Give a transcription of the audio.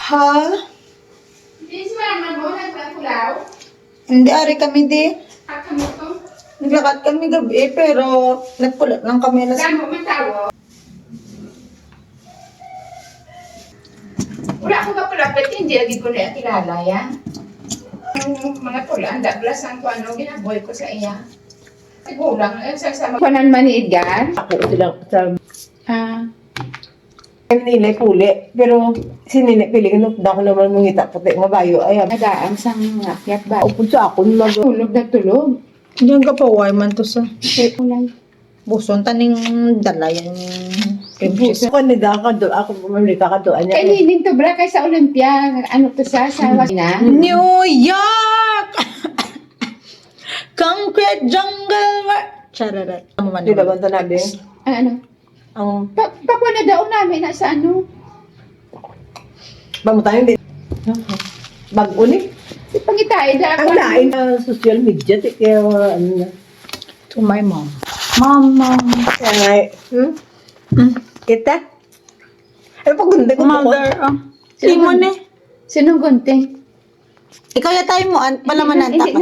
Ha? Hindi si mama mo nagpapulaw. Hindi, ari kami di. At kami ko. Naglakad kami gabi, pero nagpulat lang kami. Saan mo matawo? Wala akong kapalapit, hindi lagi ko na kilala yan. Ang mga tulaan, Douglas, ang kung ano, ginaboy ko sa iya. Sigulang, sa Kuanan man ni Edgar? Ako silang sa Ah. nilay puli. Pero sinilay piling na ako naman mungita puti nga bayo. Ay, Nagaang sang akyat ba? upod sa ako mag Tulog na tulog. Diyan ka pa, why man to sa Ulay. buson taning dalayan kimchi. ako nida ka do ako mamrika ka do anya. Kay Nining to bra kay sa Olympia. Ano to sa na? New York! Concrete jungle. Chararat. Ano man Di ba ta nabi? Ano? Ang Pakwa na daw namin na sa ano. mamutayon din. Bago ni. Pangitay da Ang lain na social media ti kaya ano na. To my mom. Mama. Kaya kita. Ano pa ganda ko Mother. Timon eh. Sinong gunting? Ikaw yata mo, palaman ng Hindi,